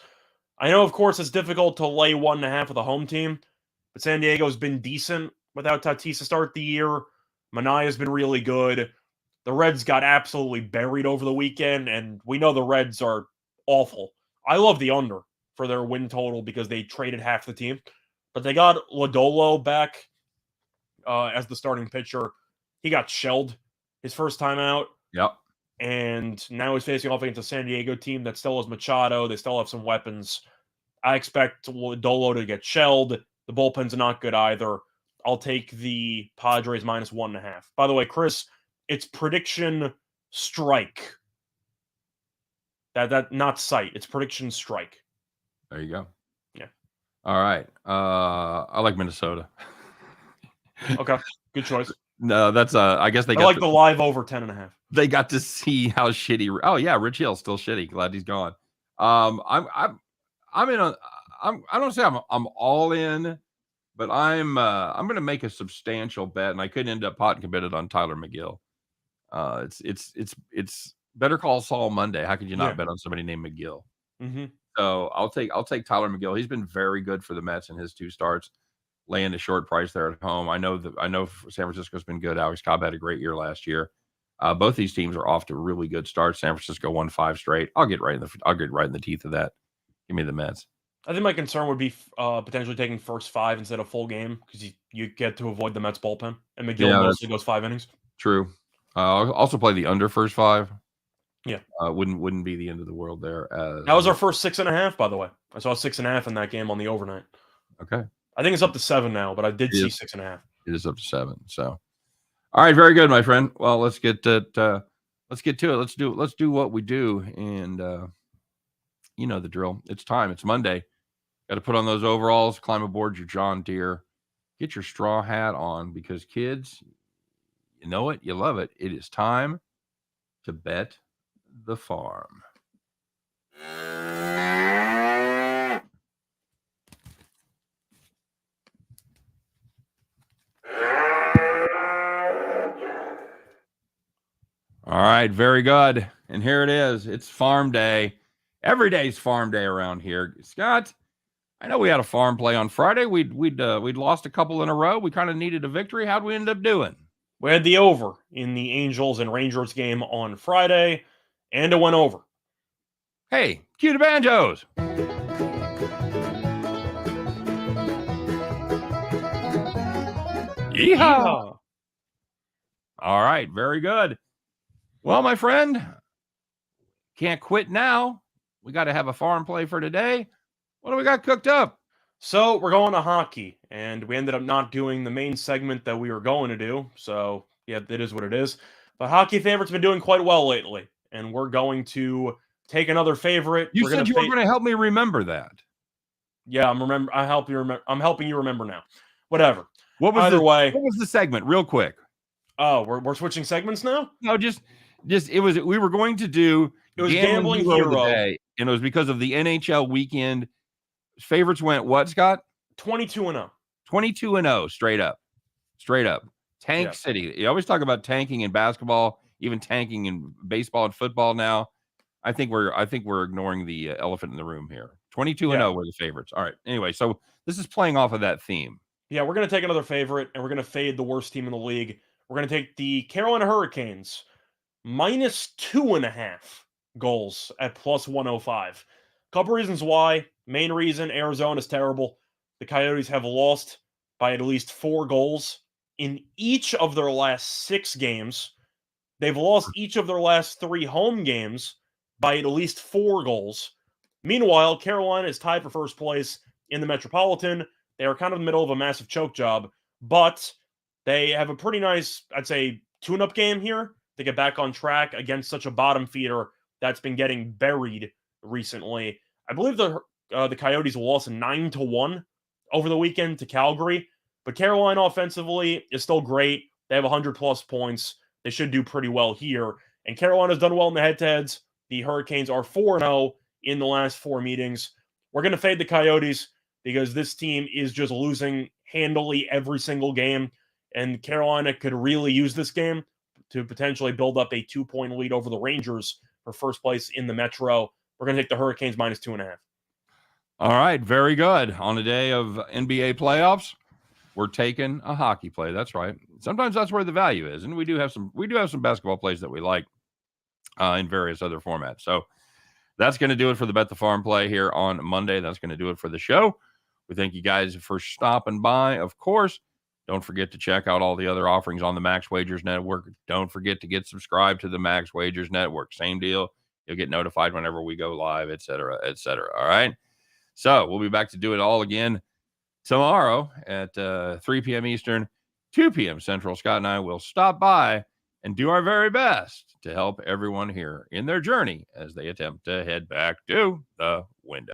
I know, of course, it's difficult to lay 1.5 with a home team, but San Diego's been decent without Tatis to start the year. Manaea's been really good. The Reds got absolutely buried over the weekend, and we know the Reds are awful. I love the under for their win total because they traded half the team. But they got Lodolo back as the starting pitcher. He got shelled his first time out. Yep. And now he's facing off against a San Diego team that still has Machado. They still have some weapons. I expect Lodolo to get shelled. The bullpens are not good either. I'll take the Padres -1.5. By the way, Chris, it's Prediction Strike. That not site. It's Prediction Strike. There you go. Yeah. All right. I like Minnesota. Okay. Good choice. No, that's I guess they got like the live over 10.5. They got to see how shitty. Oh yeah, Rich Hill's still shitty. Glad he's gone. I'm in a. I don't say I'm all in, but I'm going to make a substantial bet, and I could end up hot and committed on Tyler McGill. It's Better Call Saul Monday. How could you not bet on somebody named McGill? Mm-hmm. So I'll take Tyler McGill. He's been very good for the Mets in his 2 starts, laying a short price there at home. I know San Francisco's been good. Alex Cobb had a great year last year. Both these teams are off to really good starts. San Francisco won 5 straight. I'll get right in the teeth of that. Give me the Mets. I think my concern would be potentially taking first 5 instead of full game because you get to avoid the Mets bullpen, and McGill mostly goes 5 innings. True. I'll also play the under first 5. Yeah, wouldn't be the end of the world there. That was our first 6.5, by the way. I saw 6.5 in that game on the overnight. Okay. I think it's up to 7 now, but I did see 6.5. It is up to 7. So, all right, very good, my friend. Well, let's get to it. Let's do what we do, and you know the drill. It's time. It's Monday. Got to put on those overalls, climb aboard your John Deere, get your straw hat on, because kids, you know it, you love it. It is time to bet the farm. right, very good. And here it is. It's farm day. Every day's farm day around here. Scott, I know we had a farm play on Friday. We'd lost a couple in a row. We kind of needed a victory. How'd we end up doing? We had the over in the Angels and Rangers game on Friday, and it went over. Hey, cue the banjos. Yeehaw. All right, very good. Well, my friend, can't quit now. We got to have a farm play for today. What do we got cooked up? So we're going to hockey, and we ended up not doing the main segment that we were going to do. So yeah, it is what it is. But hockey favorites been doing quite well lately, and we're going to take another favorite. You we're said you were going to help me remember that. Yeah, I'm helping you remember now. Whatever. What was what was the segment? Real quick. Oh, we're switching segments now? No, just it was. We were going to do. It was gambling hero of the day, and it was because of the NHL weekend. Favorites went what, Scott? 22-0. 22-0, straight up. Tank City. You always talk about tanking in basketball, even tanking in baseball and football now. I think we're ignoring the elephant in the room here. 22-0 were the favorites. All right. Anyway, so this is playing off of that theme. Yeah, we're going to take another favorite, and we're going to fade the worst team in the league. We're going to take the Carolina Hurricanes minus 2.5 goals at plus 105. Couple reasons why. Main reason, Arizona's terrible. The Coyotes have lost by at least 4 goals in each of their last 6 games. They've lost each of their last 3 home games by at least 4 goals. Meanwhile, Carolina is tied for first place in the Metropolitan. They are kind of in the middle of a massive choke job, but they have a pretty nice, I'd say, tune-up game here to get back on track against such a bottom feeder that's been getting buried recently. I believe the Coyotes lost 9-1 over the weekend to Calgary, but Carolina offensively is still great. They have 100-plus points. They should do pretty well here. And Carolina's done well in the head-to-heads. The Hurricanes are 4-0 in the last 4 meetings. We're going to fade the Coyotes because this team is just losing handily every single game, and Carolina could really use this game to potentially build up a 2-point lead over the Rangers for first place in the Metro. We're going to take the Hurricanes minus 2.5. All right, very good. On a day of NBA playoffs, we're taking a hockey play. That's right. Sometimes that's where the value is, and we do have some basketball plays that we like in various other formats. So that's going to do it for the Bet the Farm play here on Monday. That's going to do it for the show. We thank you guys for stopping by. Of course, don't forget to check out all the other offerings on the Max Wagers Network. Don't forget to get subscribed to the Max Wagers Network. Same deal. You'll get notified whenever we go live, et cetera, et cetera. All right. So we'll be back to do it all again tomorrow at 3 p.m. Eastern, 2 p.m. Central. Scott and I will stop by and do our very best to help everyone here in their journey as they attempt to head back to the window.